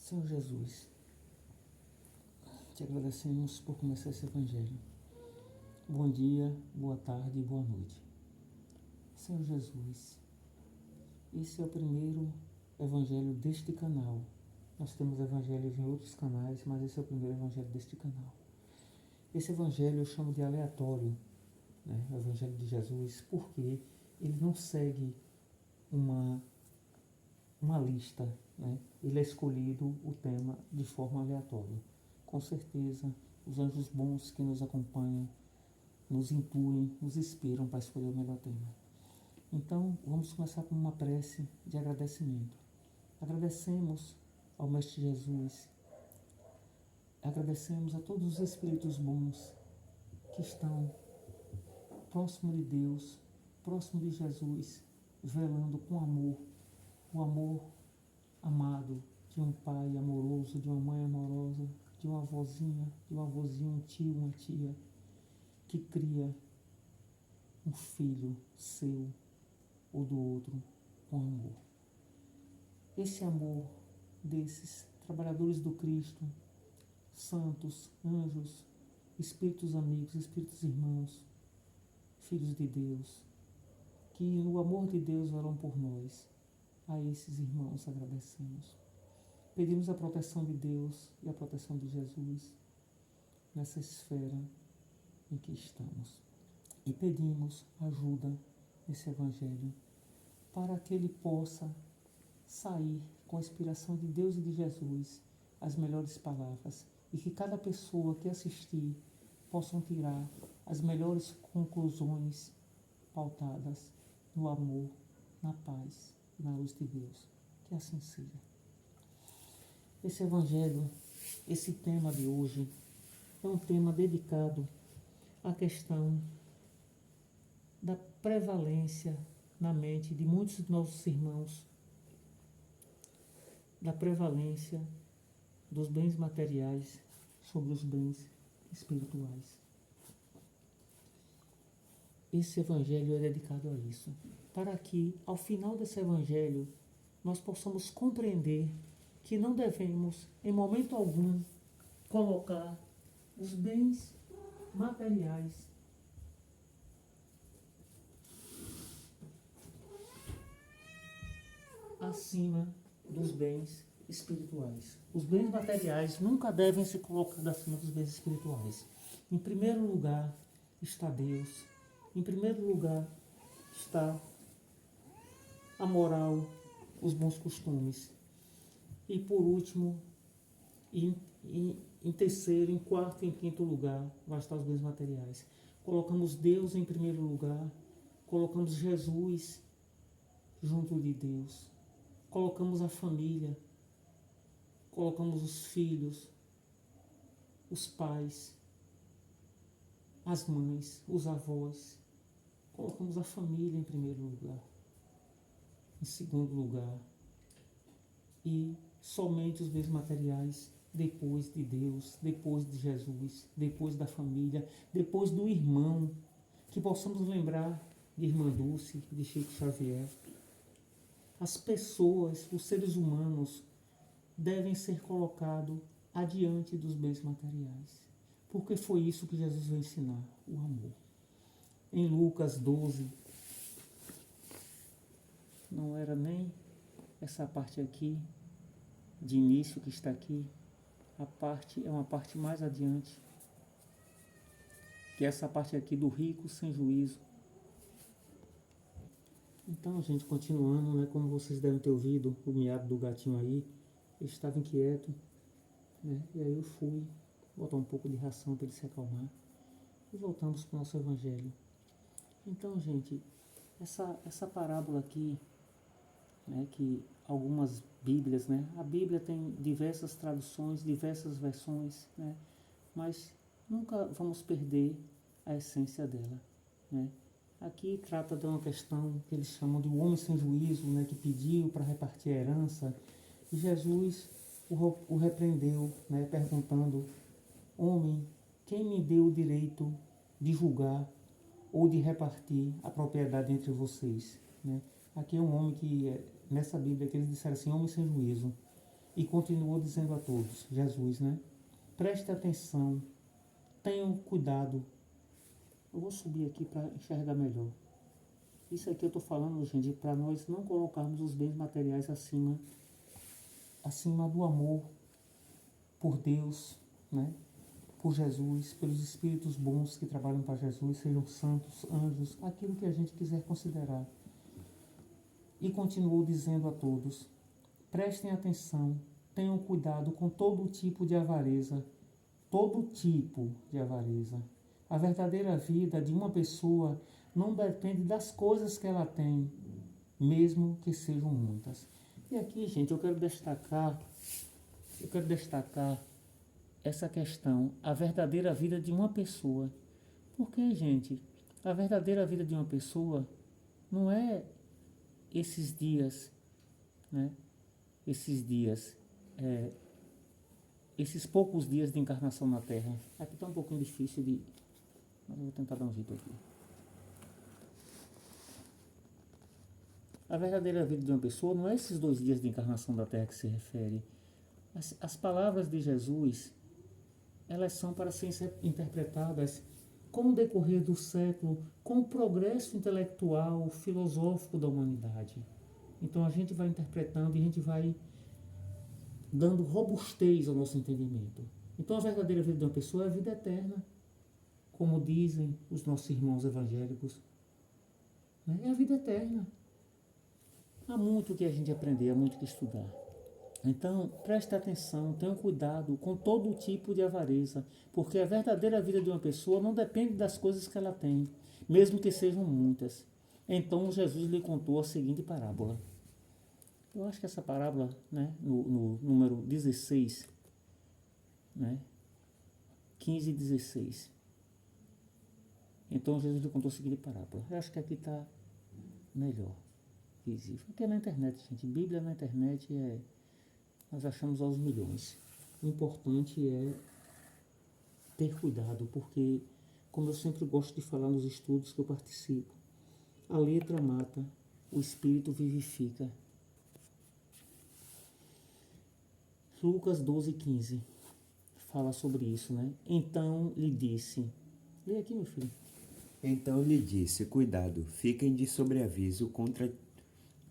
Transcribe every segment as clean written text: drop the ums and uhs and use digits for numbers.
Senhor Jesus, te agradecemos por começar esse Evangelho. Bom dia, boa tarde e boa noite. Senhor Jesus, esse é o primeiro Evangelho deste canal. Nós temos evangelhos em outros canais, mas esse é o primeiro Evangelho deste canal. Esse Evangelho eu chamo de aleatório, o Evangelho de Jesus, porque ele não segue uma lista, ele é escolhido o tema de forma aleatória. Com certeza, os anjos bons que nos acompanham, nos intuem, nos inspiram para escolher o melhor tema. Então, vamos começar com uma prece de agradecimento. Agradecemos ao Mestre Jesus, agradecemos a todos os espíritos bons que estão próximo de Deus, próximo de Jesus, velando com amor, o amor amado de um pai amoroso, de uma mãe amorosa, de uma avózinha, de um avôzinho, um tio, uma tia, que cria um filho seu ou do outro com amor. Esse amor desses trabalhadores do Cristo, santos, anjos, espíritos amigos, espíritos irmãos, filhos de Deus, que no amor de Deus oram por nós, a esses irmãos agradecemos. Pedimos a proteção de Deus e a proteção de Jesus nessa esfera em que estamos. E pedimos ajuda nesse Evangelho para que ele possa sair com a inspiração de Deus e de Jesus as melhores palavras e que cada pessoa que assistir possam tirar as melhores conclusões pautadas no amor, na paz e na luz de Deus. Que assim seja. Esse Evangelho, esse tema de hoje, é um tema dedicado à questão da prevalência na mente de muitos de nossos irmãos, da prevalência dos bens materiais sobre os bens espirituais. Esse Evangelho é dedicado a isso, para que, ao final desse Evangelho, nós possamos compreender que não devemos, em momento algum, colocar os bens materiais acima dos bens espirituais. Os bens materiais nunca devem ser colocados acima dos bens espirituais. Em primeiro lugar está Deus. Em primeiro lugar está a moral, os bons costumes. E por último, em terceiro, em quarto e em quinto lugar, vai estar os bens materiais. Colocamos Deus em primeiro lugar, colocamos Jesus junto de Deus, colocamos a família, colocamos os filhos, os pais, as mães, os avós, colocamos a família em primeiro lugar, em segundo lugar, e somente os bens materiais depois de Deus, depois de Jesus, depois da família, depois do irmão, que possamos lembrar de Irmã Dulce, de Chico Xavier. As pessoas, os seres humanos, devem ser colocados adiante dos bens materiais, porque foi isso que Jesus veio ensinar, o amor. Em Lucas 12, não era nem essa parte aqui, de início que está aqui, é uma parte mais adiante, que é essa parte aqui do rico sem juízo. Então, gente, continuando, como vocês devem ter ouvido o miado do gatinho aí, ele estava inquieto, e aí eu fui botar um pouco de ração para ele se acalmar, e voltamos para o nosso Evangelho. Então, gente, essa parábola aqui, que algumas Bíblias, a Bíblia tem diversas traduções, diversas versões, mas nunca vamos perder a essência dela, Aqui trata de uma questão que eles chamam de homem sem juízo, que pediu para repartir a herança, e Jesus o repreendeu, perguntando: homem, quem me deu o direito de julgar ou de repartir a propriedade entre vocês? Aqui é um homem que, nessa Bíblia, que eles disseram assim, homem sem juízo. E continuou dizendo a todos, Jesus, né? Preste atenção, tenham cuidado. Eu vou subir aqui para enxergar melhor. Isso aqui eu estou falando, gente, para nós não colocarmos os bens materiais acima do amor por Deus, né? Por Jesus, pelos espíritos bons que trabalham para Jesus, sejam santos, anjos, aquilo que a gente quiser considerar. E continuou dizendo a todos, prestem atenção, tenham cuidado com todo tipo de avareza, todo tipo de avareza. A verdadeira vida de uma pessoa não depende das coisas que ela tem, mesmo que sejam muitas. E aqui, gente, eu quero destacar essa questão, a verdadeira vida de uma pessoa. Porque, gente, a verdadeira vida de uma pessoa não é esses dias, né? Esses poucos dias de encarnação na Terra. Aqui está um pouquinho difícil de... mas eu vou tentar dar um jeito aqui. A verdadeira vida de uma pessoa não é esses 2 dias de encarnação da Terra que se refere. As palavras de Jesus, elas são para serem interpretadas com o decorrer do século, com o progresso intelectual, filosófico da humanidade. Então a gente vai interpretando e a gente vai dando robustez ao nosso entendimento. Então a verdadeira vida de uma pessoa é a vida eterna, como dizem os nossos irmãos evangélicos. É a vida eterna. Há muito que a gente aprender, há muito que estudar. Então, preste atenção, tenham cuidado com todo tipo de avareza, porque a verdadeira vida de uma pessoa não depende das coisas que ela tem, mesmo que sejam muitas. Então, Jesus lhe contou a seguinte parábola. Eu acho que essa parábola, né, no número 16, né, 15 e 16. Então, Jesus lhe contou a seguinte parábola. Eu acho que aqui está melhor visível. Aqui é na internet, gente. Bíblia na internet nós achamos aos milhões. O importante é ter cuidado, porque, como eu sempre gosto de falar nos estudos que eu participo, a letra mata, o espírito vivifica. Lucas 12:15 fala sobre isso, né? Então lhe disse... Lê aqui, meu filho. Então lhe disse, cuidado, fiquem de sobreaviso contra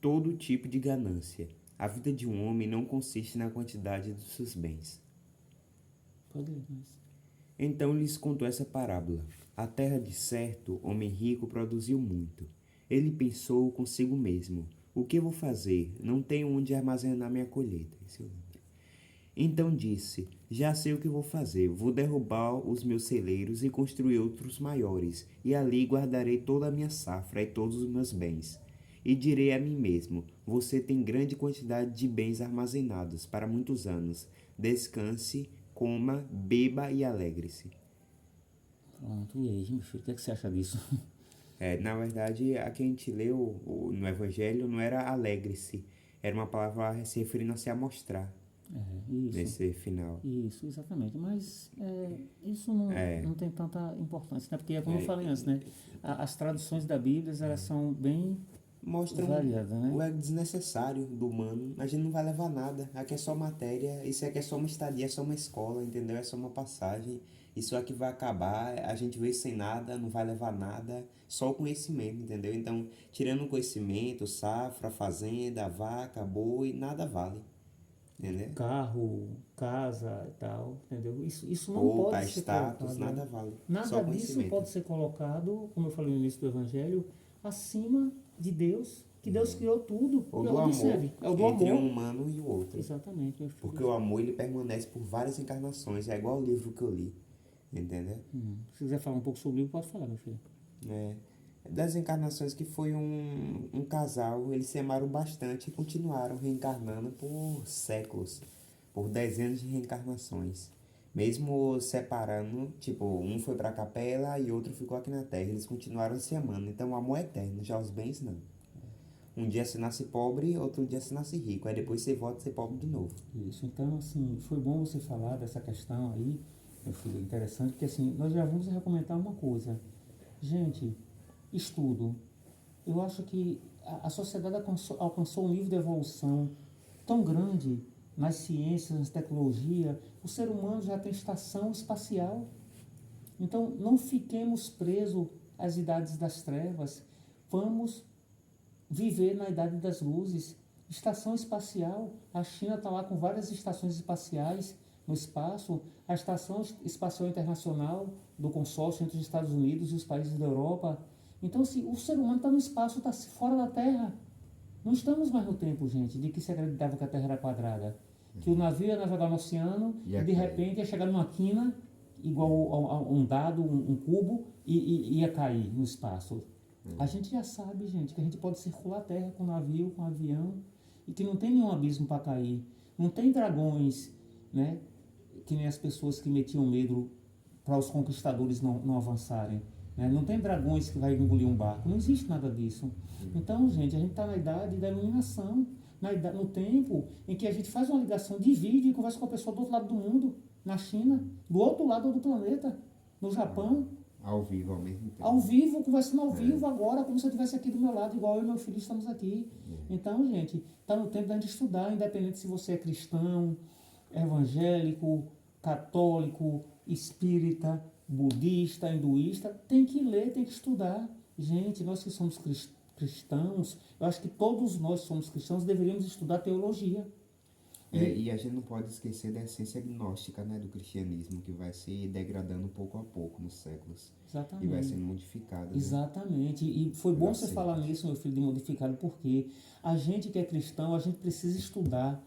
todo tipo de ganância. A vida de um homem não consiste na quantidade dos seus bens. Pode ler mais. Então lhes contou essa parábola. A terra de certo, homem rico, produziu muito. Ele pensou consigo mesmo, o que vou fazer? Não tenho onde armazenar minha colheita. Então disse, já sei o que vou fazer, vou derrubar os meus celeiros e construir outros maiores, e ali guardarei toda a minha safra e todos os meus bens. E direi a mim mesmo, você tem grande quantidade de bens armazenados para muitos anos. Descanse, coma, beba e alegre-se. Pronto, e aí, meu filho, o que você acha disso? Na verdade, a que a gente leu no Evangelho não era alegre-se, era uma palavra se referindo a se amostrar. Isso. Nesse final. Isso, exatamente. Mas isso não tem tanta importância, né? Porque, como eu falei antes, né? As traduções da Bíblia, elas são bem Mostram variadas, né? o ego desnecessário do humano. A gente não vai levar nada. Aqui é só matéria, isso aqui é só uma estadia, é só uma escola, entendeu? É só uma passagem. Isso aqui vai acabar, a gente veio sem nada, não vai levar nada, só o conhecimento, entendeu? Então, tirando o conhecimento, safra, fazenda, vaca, boi, nada vale. Entendeu? Carro, casa e tal, entendeu? Isso não Roupa, pode ser status, colocado. nada vale. Nada Só disso conhecimento. pode ser colocado, como eu falei no início do Evangelho, acima de Deus, que Deus criou tudo. Ou E do onde amor serve? É o do entre amor. um humano e o outro. Exatamente, meu filho. Porque o amor ele permanece por várias encarnações. É igual o livro que eu li. Entendeu? Se quiser falar um pouco sobre isso, pode falar, meu filho. Das encarnações que foi um casal, eles se amaram bastante e continuaram reencarnando por séculos. Por dezenas de reencarnações. Mesmo separando, tipo, um foi pra capela e outro ficou aqui na terra. Eles continuaram se amando. Então o amor é eterno, já os bens não. Um dia você nasce pobre, outro dia você nasce rico. Aí depois você volta a ser pobre de novo. Isso, então assim, foi bom você falar dessa questão aí, meu filho, interessante, porque assim, nós já vamos recomendar uma coisa. Gente, estudo. Eu acho que a sociedade alcançou um nível de evolução tão grande nas ciências, na tecnologia, o ser humano já tem estação espacial. Então, não fiquemos presos às idades das trevas. Vamos viver na idade das luzes. Estação espacial, a China está lá com várias estações espaciais no espaço. A Estação Espacial Internacional do consórcio entre os Estados Unidos e os países da Europa. Então, se o ser humano está no espaço, está fora da Terra. Não estamos mais no tempo, gente, de que se acreditava que a Terra era quadrada. Que o navio ia navegar no oceano e de repente ia chegar numa quina, igual a um dado, um cubo, e ia cair no espaço. A gente já sabe, gente, que a gente pode circular a Terra com navio, com avião, e que não tem nenhum abismo para cair. Não tem dragões, né? Que nem as pessoas que metiam medo para os conquistadores não avançarem. Né? Não tem dragões que vai engolir um barco. Não existe nada disso. Então, gente, a gente está na idade da iluminação, no tempo em que a gente faz uma ligação de vídeo e conversa com a pessoa do outro lado do mundo, na China, do outro lado do planeta, no Japão. Ao vivo, ao mesmo tempo. Ao vivo, conversando ao vivo agora, como se eu estivesse aqui do meu lado, igual eu e meu filho estamos aqui. Então, gente, está no tempo da gente estudar, independente se você é cristão, evangélico, católico, espírita, budista, hinduísta, tem que ler, tem que estudar. Gente, nós que somos cristãos, eu acho que todos nós somos cristãos, deveríamos estudar teologia. E a gente não pode esquecer da essência gnóstica, né, do cristianismo, que vai se degradando pouco a pouco nos séculos. Exatamente. E vai sendo modificado. Né? Exatamente. E foi bom você falar nisso, meu filho, de modificado, porque a gente que é cristão, a gente precisa estudar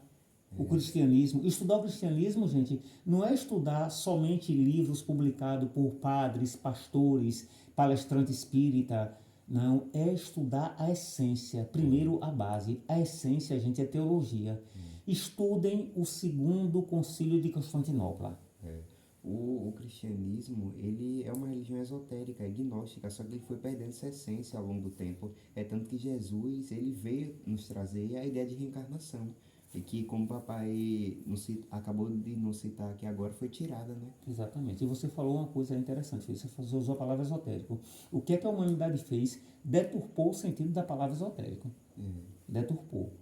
o cristianismo. Estudar o cristianismo, gente, não é estudar somente livros publicados por padres, pastores, palestrantes espírita. Não, é estudar a essência. Primeiro a base. A essência, gente, é teologia. Estudem o Segundo Concílio de Constantinopla. O cristianismo, ele é uma religião esotérica, é gnóstica, só que ele foi perdendo essa essência ao longo do tempo. É tanto que Jesus, ele veio nos trazer a ideia de reencarnação. E que, como o papai acabou de não citar aqui agora, foi tirada, né? Exatamente. E você falou uma coisa interessante, você usou a palavra esotérico. O que é que a humanidade fez? Deturpou o sentido da palavra esotérico. Deturpou.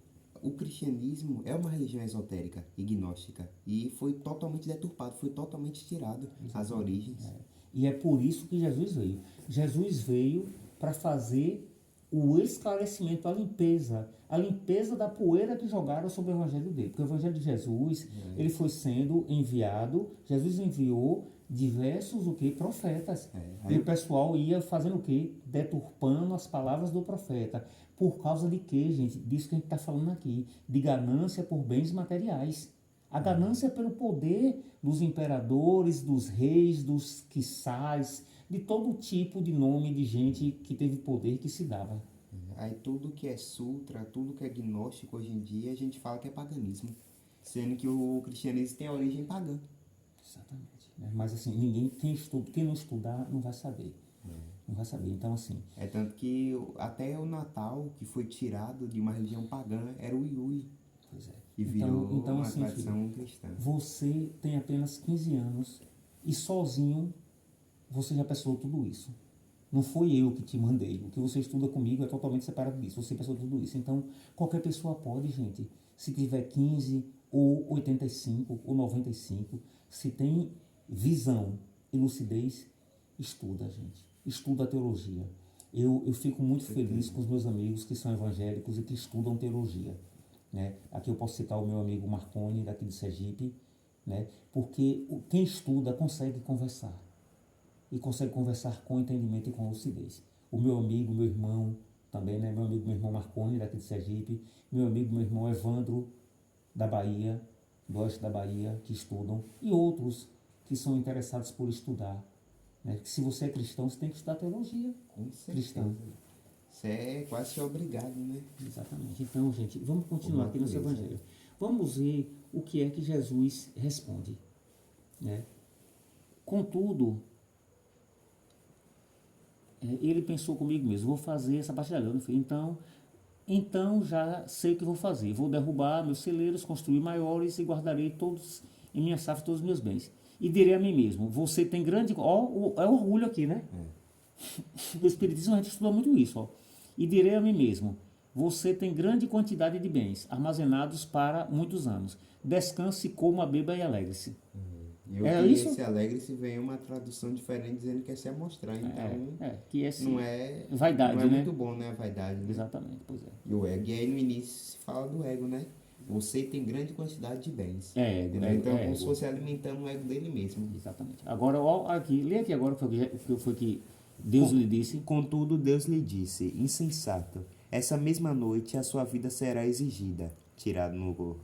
O cristianismo é uma religião esotérica e gnóstica. E foi totalmente deturpado, foi totalmente tirado as origens. E é por isso que Jesus veio. Jesus veio para fazer o esclarecimento, a limpeza da poeira que jogaram sobre o evangelho dele. Porque o evangelho de Jesus, ele foi sendo enviado, Jesus enviou diversos profetas. E o pessoal ia fazendo o quê? Deturpando as palavras do profeta. Por causa de quê, gente? Disso que a gente está falando aqui. De ganância por bens materiais. A ganância pelo poder dos imperadores, dos reis, dos quiçás, de todo tipo de nome de gente que teve poder que se dava. Aí tudo que é sutra, tudo que é gnóstico hoje em dia, a gente fala que é paganismo. Sendo que o cristianismo tem a origem pagã. Exatamente. Mas assim, quem não estudar não vai saber. Não vai saber. Então assim... É tanto que até o Natal, que foi tirado de uma religião pagã, era o Iui. Pois é. E virou então, uma assim, tradição filho, cristã. você tem apenas 15 anos e sozinho você já pensou tudo isso. Não foi eu que te mandei. O que você estuda comigo é totalmente separado disso. Você pensou tudo isso. Então, qualquer pessoa pode, gente. Se tiver 15 ou 85 ou 95, se tem visão e lucidez, estuda, gente. Estuda a teologia. Eu fico muito feliz com os meus amigos que são evangélicos e que estudam teologia. Né? Aqui eu posso citar o meu amigo Marconi, daqui de Sergipe, né? Porque quem estuda consegue conversar. E consegue conversar com entendimento e com lucidez. O meu amigo, meu irmão, também, né? Meu amigo, meu irmão Marconi, daqui de Sergipe. Meu amigo, meu irmão Evandro, da Bahia, do oeste da Bahia, que estudam. E outros que são interessados por estudar. Né? Se você é cristão, você tem que estudar teologia. Com certeza. Cristão. Você é quase obrigado, né? Exatamente. Então, gente, vamos continuar aqui nesse evangelho. Vamos ver o que é que Jesus responde. Né? Contudo, ele pensou comigo mesmo, vou fazer essa parte da grana. Então já sei o que vou fazer. Vou derrubar meus celeiros, construir maiores e guardarei todos em minha safra todos os meus bens. E direi a mim mesmo, você tem grande... é orgulho aqui, né? No Espiritismo a gente estuda muito isso. E direi a mim mesmo, Você tem grande quantidade de bens, armazenados para muitos anos. Descanse, coma, beba e alegre-se. E o É que isso? esse alegre-se vem uma tradução diferente dizendo que quer se amostrar. Então, Que esse não é, vaidade, não é né? muito bom, né? A vaidade, né? Exatamente, pois é. E o ego. E aí no início se fala do ego, né? Você tem grande quantidade de bens. É, Entendeu? ego, Então, é como se ego. fosse alimentando o ego dele mesmo. Exatamente. Agora, ó, aqui, lê aqui agora o que foi que Deus lhe disse. Contudo, Deus lhe disse, insensato, essa mesma noite a sua vida será exigida, tirado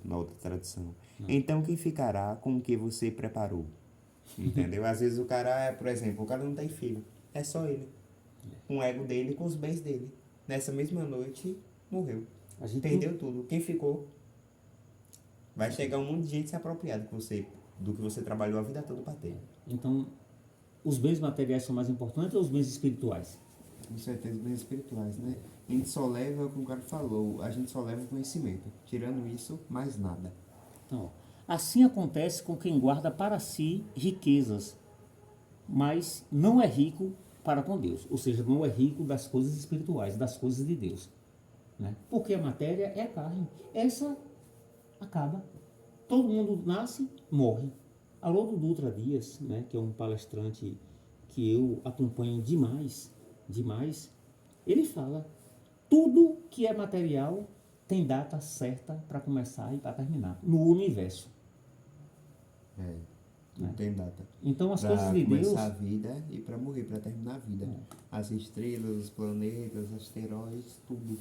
na outra tradução. Então quem ficará com o que você preparou? Entendeu? Às vezes o cara, por exemplo, o cara não tem filho, é só ele. Com o ego dele, com os bens dele. Nessa mesma noite, morreu. A gente Perdeu tudo. Quem ficou? Vai chegar um monte de gente se apropriar do que você trabalhou a vida toda para ter. Então, os bens materiais são mais importantes ou os bens espirituais? Com certeza, bens espirituais, né? A gente só leva, como o cara falou, a gente só leva o conhecimento. Tirando isso, mais nada. Então, ó, assim acontece com quem guarda para si riquezas, mas não é rico para com Deus. Ou seja, não é rico das coisas espirituais, das coisas de Deus. Né? Porque a matéria é a carne. Essa acaba. Todo mundo nasce, morre. Haroldo Dutra Dias, né, que é um palestrante que eu acompanho demais, ele fala, tudo que é material tem data certa para começar e para terminar, no universo. Não tem data. Então as Pra coisas de começar Deus... a vida e para morrer, para terminar a vida. As estrelas, os planetas, asteroides, tudo.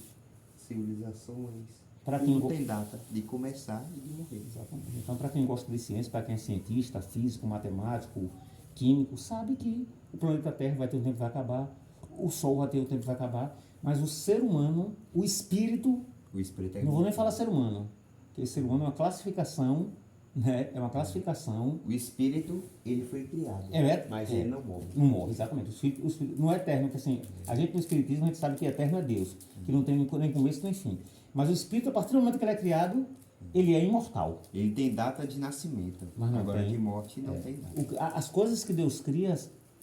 Civilizações. Pra Tudo quem tem data de começar e de morrer. Exatamente. Então, para quem gosta de ciência, para quem é cientista, físico, matemático, químico, sabe que o planeta Terra vai ter um tempo que vai acabar, o Sol vai ter um tempo que vai acabar, mas o ser humano, o espírito, O espírito é não vou nem falar ser humano, porque ser humano é uma classificação, né? É uma classificação. O espírito, ele foi criado, mas é, ele não morre. Não morre, exatamente. O espírito não é eterno, porque assim, a gente no espiritismo a gente sabe que eterno é Deus, que não tem nem começo nem fim. Mas o espírito, a partir do momento que ele é criado, ele é imortal. Ele tem data de nascimento, Mas não agora tem. de morte não tem data. As coisas que Deus cria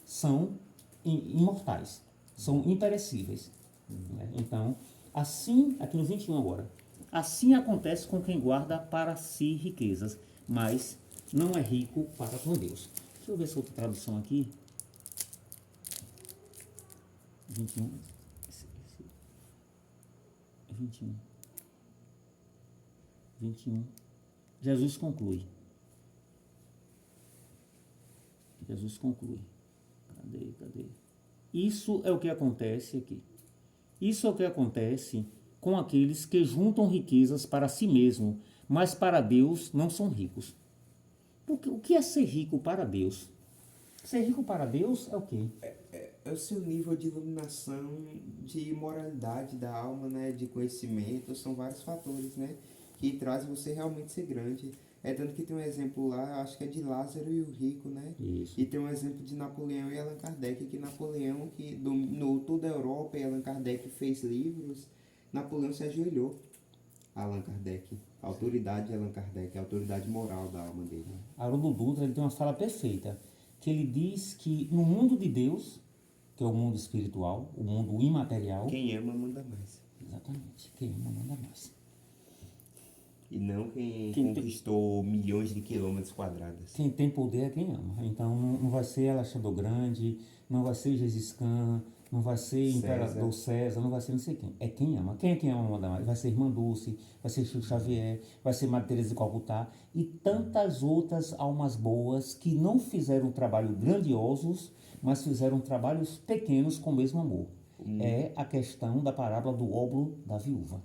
são imortais, são imperecíveis. Né? Então, assim, aqui no 21 agora, assim acontece com quem guarda para si riquezas, mas não é rico para com Deus. Deixa eu ver essa outra tradução aqui. 21. 21. 21. Jesus conclui. Cadê? Isso é o que acontece aqui. Isso é o que acontece com aqueles que juntam riquezas para si mesmo, mas para Deus não são ricos. Porque, o que é ser rico para Deus? Ser rico para Deus é o quê? É o seu nível de iluminação, de moralidade da alma, né, de conhecimento, são vários fatores, né, que trazem você realmente ser grande. É tanto que tem um exemplo lá, acho que é de Lázaro e o rico, né? Isso. E tem um exemplo de Napoleão e Allan Kardec, que Napoleão, que dominou toda a Europa e Allan Kardec fez livros, Napoleão se ajoelhou a Allan Kardec, a autoridade de Allan Kardec, a autoridade moral da alma dele. Haroldo Dutra, ele tem uma fala perfeita, que ele diz que no mundo de Deus, que é o mundo espiritual, o mundo imaterial... Quem ama manda mais. Exatamente, quem ama manda mais. E não quem Quem conquistou milhões de quilômetros quadrados. Quem tem poder é quem ama. Então não vai ser Alexandre Grande, não vai ser Gengis Khan, não vai ser Imperador César, não vai ser não sei quem. É quem ama. Quem é quem ama manda mais? Vai ser Irmã Dulce, vai ser Chico Xavier, vai ser Madre Teresa de Calcutá e tantas outras almas boas que não fizeram trabalhos grandiosos, mas fizeram trabalhos pequenos com o mesmo amor. É a questão da parábola do óbolo da viúva.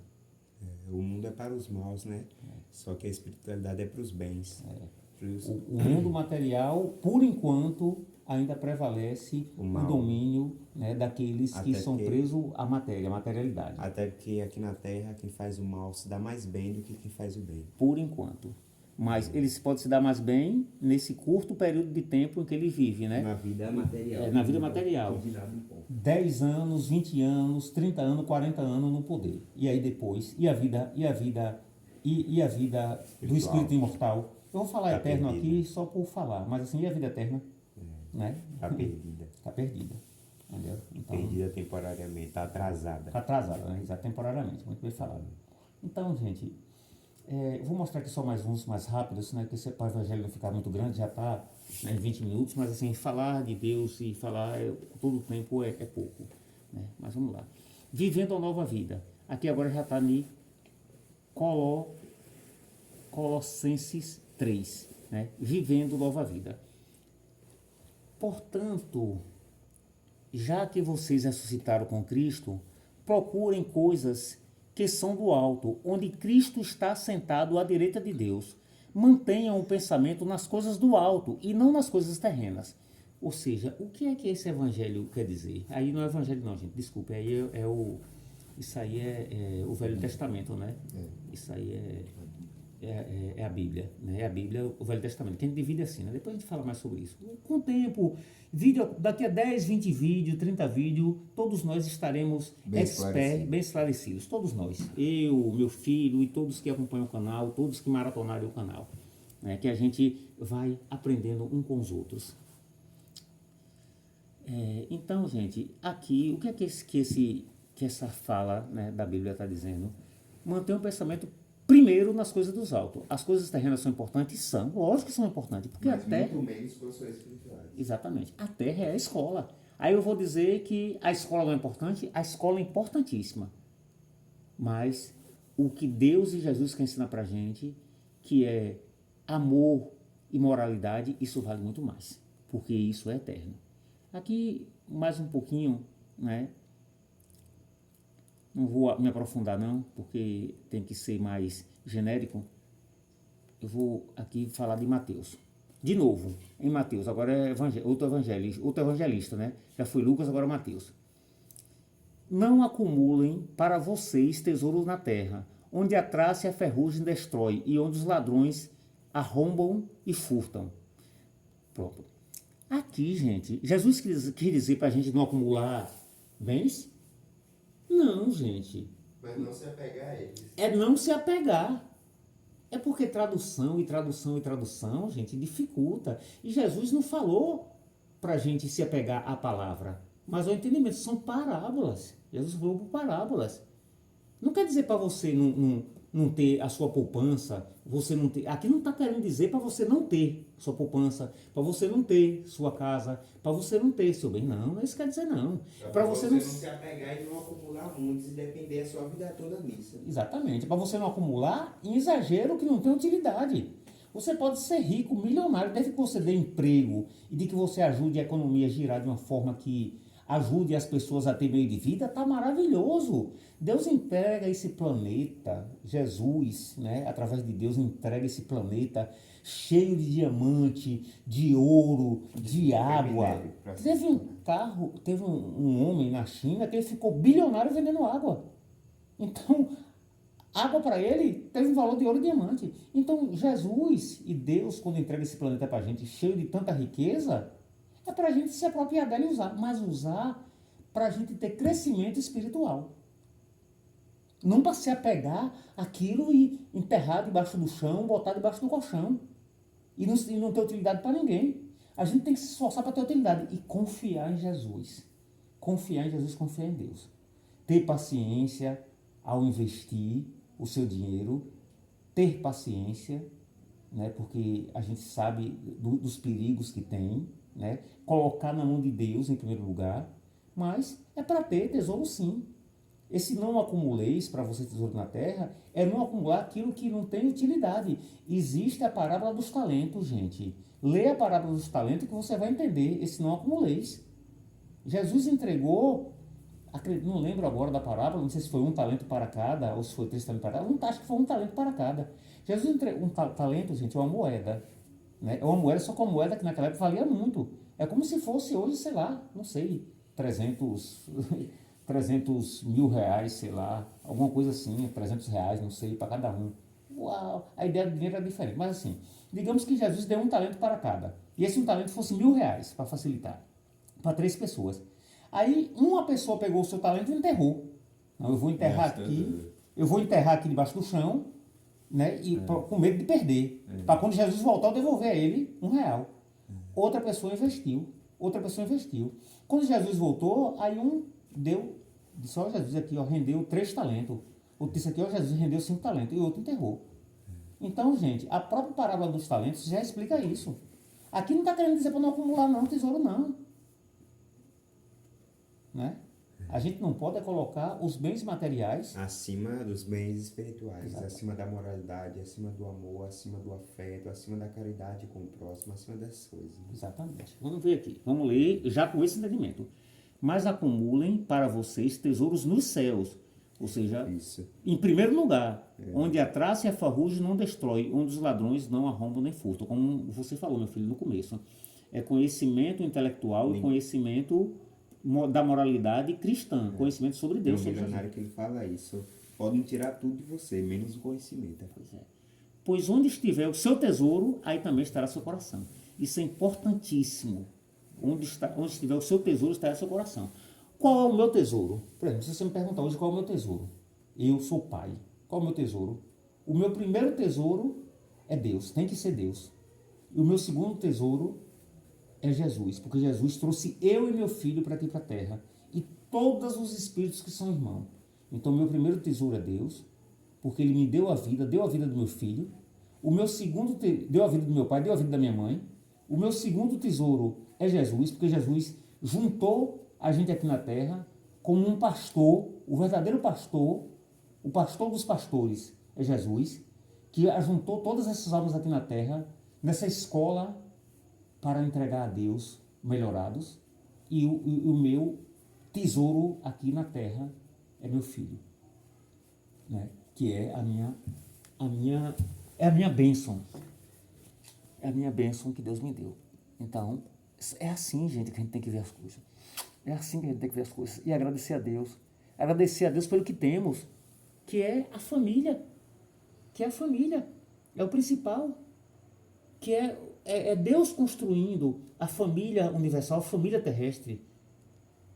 O mundo é para os maus, né? Só que a espiritualidade é para os bens. O mundo material, por enquanto, ainda prevalece o domínio, né, daqueles que são presos à matéria, à materialidade. Até porque aqui na Terra, quem faz o mal se dá mais bem do que quem faz o bem. Por enquanto. Mas ele pode se dar mais bem nesse curto período de tempo em que ele vive, né? Na vida material. Na vida material. 10 anos, 20 anos, 30 anos, 40 anos no poder. E aí depois, e a vida do espírito imortal. Eu vou falar eterno aqui só por falar, mas assim, e a vida eterna? Né? Tá perdida. Tá perdida. Entendeu? Então, Perdida temporariamente, tá atrasada. está atrasada, né? Exato, temporariamente, muito bem falado. Então, gente, eu vou mostrar aqui só mais uns mais rápidos, né? Porque para o evangelho não ficar muito grande, já está, né, em 20 minutos, mas assim, falar de Deus e falar todo o tempo é pouco, né? Mas vamos lá. Vivendo a nova vida. Aqui agora já está ali Colossenses 3, né? Vivendo nova vida. Portanto, já que vocês ressuscitaram com Cristo, procurem coisas que são do alto, onde Cristo está sentado à direita de Deus. Mantenham o pensamento nas coisas do alto e não nas coisas terrenas. Ou seja, o que é que esse evangelho quer dizer? Aí não é evangelho não, gente, desculpe, aí isso aí é o Velho Testamento, né? Isso aí é a Bíblia, né? É a Bíblia, o Velho Testamento, que a gente divide assim, né? Depois a gente fala mais sobre isso. Com o tempo, daqui a 10, 20 vídeos, 30 vídeos, todos nós estaremos bem esclarecidos. Todos nós. Eu, meu filho e todos que acompanham o canal, todos que maratonaram o canal. Né? Que a gente vai aprendendo um com os outros. Então, gente, aqui, o que é que essa fala, né, da Bíblia está dizendo? Mantenha o pensamento primeiro nas coisas dos altos. As coisas terrenas são importantes? São, lógico que são importantes, porque Mas a terra... muito menos questões espirituais. Exatamente. A terra é a escola. Aí eu vou dizer que a escola não é importante? A escola é importantíssima. Mas o que Deus e Jesus querem ensinar pra gente, que é amor e moralidade, isso vale muito mais, porque isso é eterno. Aqui, mais um pouquinho, né? Não vou me aprofundar não, porque tem que ser mais genérico. Eu vou aqui falar de Mateus. De novo, em Mateus, agora é outro evangelista, né? Já foi Lucas, agora é Mateus. Não acumulem para vocês tesouros na terra, onde a traça e a ferrugem destrói, e onde os ladrões arrombam e furtam. Pronto. Aqui, gente, Jesus quis dizer para a gente não acumular bens? Não, gente. Mas não se apegar a eles. É não se apegar. É porque tradução, gente, dificulta. E Jesus não falou para a gente se apegar à palavra. Mas o entendimento são parábolas. Jesus falou por parábolas. Não quer dizer para você não ter a sua poupança, você não ter. Aqui não está querendo dizer para você não ter sua poupança, para você não ter sua casa, para você não ter seu bem. Não, isso quer dizer não. Para você não se apegar e não acumular muito e depender a sua vida toda nisso. Exatamente. Para você não acumular em exagero que não tem utilidade. Você pode ser rico, milionário, desde que você dê emprego e de que você ajude a economia a girar de uma forma que ajude as pessoas a ter meio de vida, tá maravilhoso. Deus entrega esse planeta, Jesus, né, através de Deus, entrega esse planeta cheio de diamante, de ouro, de água. Teve um homem na China que ele ficou bilionário vendendo água. Então, água para ele teve um valor de ouro e diamante. Então, Jesus e Deus, quando entrega esse planeta para a gente cheio de tanta riqueza, é para a gente se apropriar dela e usar, mas usar para a gente ter crescimento espiritual. Não para se apegar àquilo e enterrar debaixo do chão, botar debaixo do colchão. E não ter utilidade para ninguém. A gente tem que se esforçar para ter utilidade e confiar em Jesus. Confiar em Jesus, confiar em Deus. Ter paciência ao investir o seu dinheiro, ter paciência, né, porque a gente sabe dos perigos que tem, né, colocar na mão de Deus em primeiro lugar, mas é para ter tesouro sim. Esse não acumuleis para você tesouro na terra é não acumular aquilo que não tem utilidade. Existe a parábola dos talentos, gente. Lê a parábola dos talentos que você vai entender esse não acumuleis. Jesus entregou, não lembro agora da parábola, não sei se foi 1 talento para cada ou se foi 3 talentos para cada, acho que foi 1 talento para cada. Jesus entregou talento, gente, é uma moeda. Né? É uma moeda, só que uma moeda que naquela época valia muito. É como se fosse hoje, sei lá, não sei, 300 mil reais, sei lá, alguma coisa assim, 300 reais, não sei, para cada um. Uau, a ideia do dinheiro era diferente. Mas assim, digamos que Jesus deu 1 talento para cada. E esse 1 talento fosse 1.000 reais, para facilitar, para 3 pessoas. Aí uma pessoa pegou o seu talento e enterrou. Não, eu vou enterrar aqui debaixo do chão, né, e com medo de perder. Para quando Jesus voltar, eu devolver a ele 1 real. Outra pessoa investiu. outra pessoa investiu. Quando Jesus voltou, aí um disse, ó, Jesus aqui, ó, rendeu 3 talentos. Outro disse aqui, ó, Jesus rendeu 5 talentos. E o outro enterrou. Então, gente, a própria parábola dos talentos já explica isso. Aqui não está querendo dizer para não acumular não, tesouro não. Né? A gente não pode colocar os bens materiais Acima dos bens espirituais, Exato. acima da moralidade, acima do amor, acima do afeto, acima da caridade com o próximo, acima dessas coisas. Né? Exatamente. Vamos ver aqui. Vamos ler já com esse entendimento. Mas acumulem para vocês tesouros nos céus. Ou seja, Isso. em primeiro lugar, onde a traça e a farrugem não destrói, onde os ladrões não arrombam nem furtam. Como você falou, meu filho, no começo. É conhecimento intelectual e conhecimento da moralidade cristã. Conhecimento sobre Tem Deus. um sobre milionário Jesus. que ele fala isso. Podem tirar tudo de você, menos o conhecimento. Pois é. Pois onde estiver o seu tesouro, aí também estará seu coração. Isso é importantíssimo. Onde estiver o seu tesouro, estará seu coração. Qual é o meu tesouro? Por exemplo, se você me perguntar hoje qual é o meu tesouro, eu sou pai. Qual é o meu tesouro? O meu primeiro tesouro é Deus, tem que ser Deus. E o meu segundo tesouro é Jesus, porque Jesus trouxe eu e meu filho para aqui para a terra. E todos os espíritos que são irmãos. Então, meu primeiro tesouro é Deus, porque ele me deu a vida do meu filho. O meu segundo, deu a vida do meu pai, deu a vida da minha mãe. O meu segundo tesouro é Jesus, porque Jesus juntou a gente aqui na terra como um pastor, o verdadeiro pastor, o pastor dos pastores é Jesus, que ajuntou todas essas almas aqui na terra, nessa escola, para entregar a Deus melhorados. E o meu tesouro aqui na terra é meu filho, né? Que é a minha bênção. É a minha bênção que Deus me deu. Então, é assim, gente, que a gente tem que ver as coisas. É assim que a gente tem que ver as coisas. E agradecer a Deus. Agradecer a Deus pelo que temos, que é a família. Que é a família. É o principal. Que é Deus construindo a família universal, a família terrestre.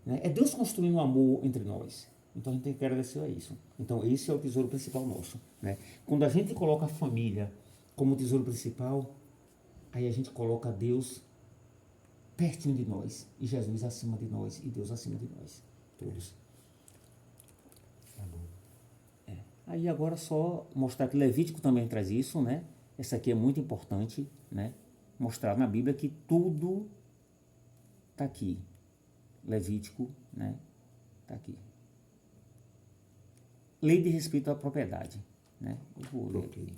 Né? É Deus construindo um amor entre nós. Então a gente tem que agradecer a isso. Então esse é o tesouro principal nosso. Né? Quando a gente coloca a família como tesouro principal, aí a gente coloca Deus pertinho de nós, e Jesus acima de nós, e Deus acima de nós, todos. Tá bom. Aí agora só mostrar que Levítico também traz isso, né? Essa aqui é muito importante, né? Mostrar na Bíblia que tudo está aqui. Levítico, né? Está aqui. Lei de respeito à propriedade, né? Eu vou ler aqui.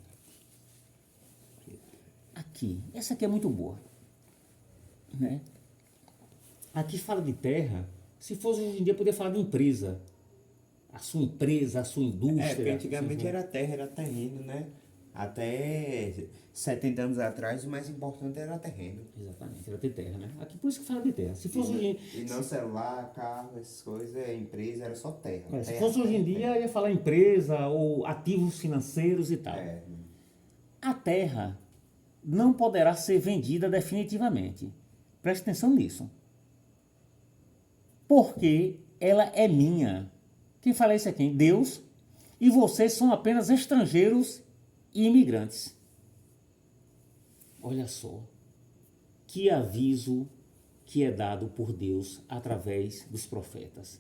Aqui, essa aqui é muito boa, né? Aqui fala de terra. Se fosse hoje em dia, poderia falar de empresa. A sua empresa, a sua indústria. Porque antigamente era terra, era terreno, né? Até 70 anos atrás, o mais importante era terreno. Exatamente, era ter terra, né? Aqui por isso que fala de terra. Se fosse hoje, E não celular, carro, essas coisas, empresa, era só terra. se fosse hoje em dia, ia falar empresa ou ativos financeiros e tal. É. A terra não poderá ser vendida definitivamente. Preste atenção nisso. Porque ela é minha. Quem fala isso é quem? Deus. E vocês são apenas estrangeiros e imigrantes. Olha só. Que aviso que é dado por Deus através dos profetas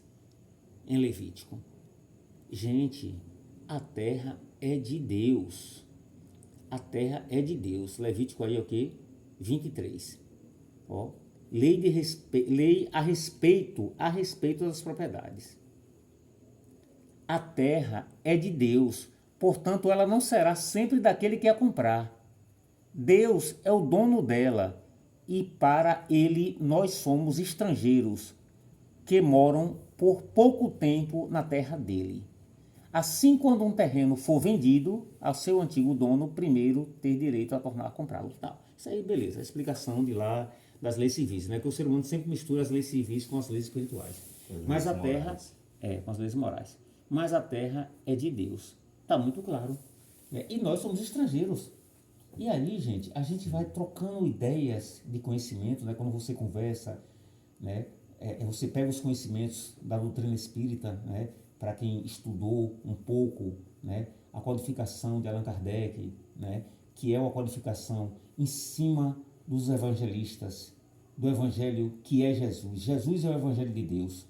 em Levítico. Gente, a terra é de Deus. A terra é de Deus. Levítico aí é o quê? 23. Ó, lei a respeito das propriedades. A terra é de Deus, portanto ela não será sempre daquele que a comprar. Deus é o dono dela e para ele nós somos estrangeiros que moram por pouco tempo na terra dele. Assim, quando um terreno for vendido, ao seu antigo dono, primeiro ter direito a tornar a comprá-lo. Tá. Isso aí, beleza, a explicação de lá das leis civis, né? Que o ser humano sempre mistura as leis civis com as leis espirituais. Mas a terra com as leis morais. Mas a terra é de Deus. Está muito claro. Né? E nós somos estrangeiros. E aí, gente, a gente vai trocando ideias de conhecimento, né? Quando você conversa, né? Você pega os conhecimentos da doutrina espírita, né? Para quem estudou um pouco, né? A codificação de Allan Kardec, né? Que é uma codificação em cima dos evangelistas, do Evangelho que é Jesus. Jesus é o Evangelho de Deus,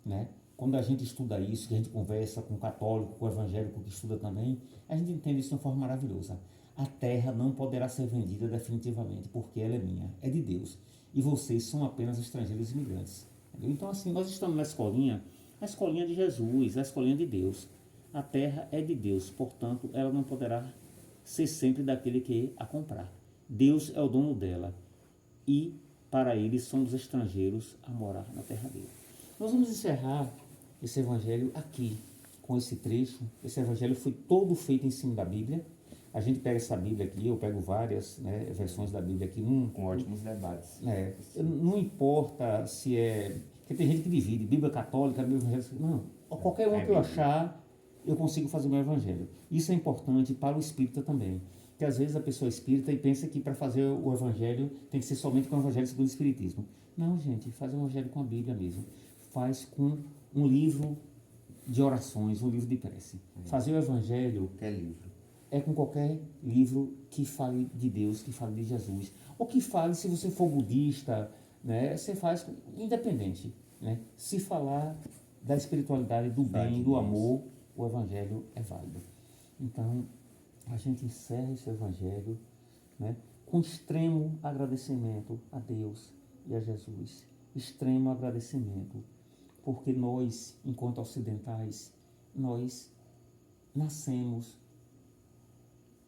né? Quando a gente estuda isso, que a gente conversa com o católico, com o evangélico que estuda também, a gente entende isso de uma forma maravilhosa. A terra não poderá ser vendida definitivamente, porque ela é minha, é de Deus. E vocês são apenas estrangeiros e imigrantes. Entendeu? Então, assim, nós estamos na escolinha, a escolinha de Jesus, a escolinha de Deus. A terra é de Deus, portanto, ela não poderá ser sempre daquele que a comprar. Deus é o dono dela e, para ele, somos estrangeiros a morar na terra dele. Nós vamos encerrar esse evangelho aqui, com esse trecho. Esse evangelho foi todo feito em cima da Bíblia. A gente pega essa Bíblia aqui, eu pego várias, né, versões da Bíblia aqui. Com ótimos debates. Não importa se é... Porque tem gente que divide, Bíblia católica, Bíblia evangélica. Não, qualquer uma que eu achar, eu consigo fazer o meu evangelho. Isso é importante para o espírita também. Porque às vezes a pessoa é espírita e pensa que para fazer o evangelho tem que ser somente com o evangelho segundo o espiritismo. Não, gente, faz o evangelho com a Bíblia mesmo. Faz com um livro de orações, um livro de prece. Fazer o evangelho Qualquer livro. é com qualquer livro que fale de Deus, que fale de Jesus. Ou que fale, se você for budista, né, você faz independente. Né? Se falar da espiritualidade, do bem, do amor, o evangelho é válido. Então, a gente encerra esse evangelho, né, com extremo agradecimento a Deus e a Jesus. Extremo agradecimento. Porque nós, enquanto ocidentais, nós nascemos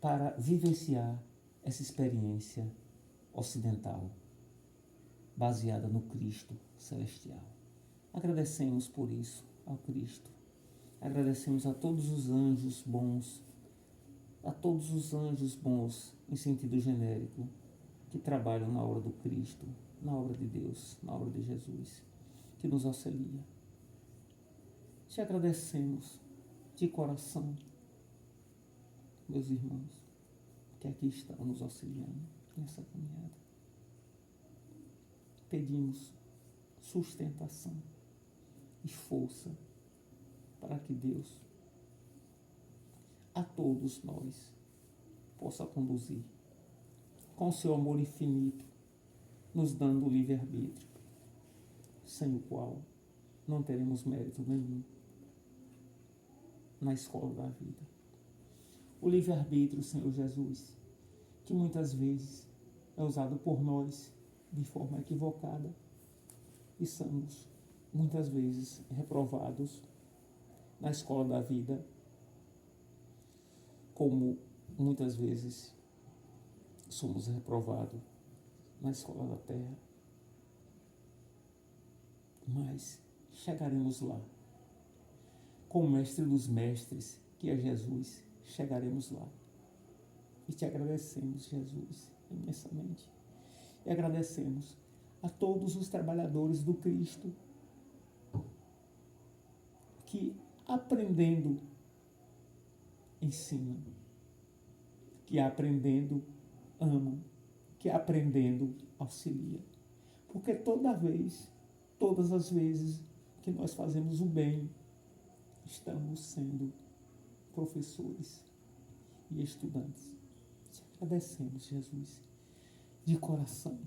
para vivenciar essa experiência ocidental, baseada no Cristo celestial. Agradecemos por isso ao Cristo. Agradecemos a todos os anjos bons, em sentido genérico, que trabalham na obra do Cristo, na obra de Deus, na obra de Jesus, que nos auxilia. Te agradecemos de coração, meus irmãos, que aqui estão nos auxiliando nessa caminhada. Pedimos sustentação e força para que Deus, a todos nós, possa conduzir com seu amor infinito, nos dando o livre-arbítrio, sem o qual não teremos mérito nenhum na escola da vida. O livre-arbítrio, Senhor Jesus, que muitas vezes é usado por nós de forma equivocada e somos muitas vezes reprovados na escola da vida, como muitas vezes somos reprovados na escola da terra. Mas chegaremos lá. Com o mestre dos mestres, que é Jesus, chegaremos lá. E te agradecemos, Jesus, imensamente. E agradecemos a todos os trabalhadores do Cristo que, aprendendo, ensinam, que aprendendo, amam, que aprendendo, auxiliam. Porque todas as vezes que nós fazemos o bem, estamos sendo professores e estudantes. Te agradecemos, Jesus, de coração.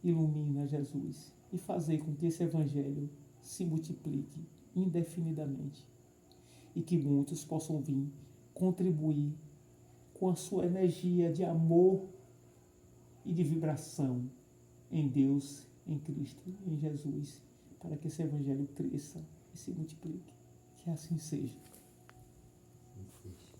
Ilumina, Jesus, e fazer com que esse evangelho se multiplique indefinidamente e que muitos possam vir contribuir com a sua energia de amor e de vibração em Deus, em Cristo, em Jesus, para que esse evangelho cresça e se multiplique. Que assim seja.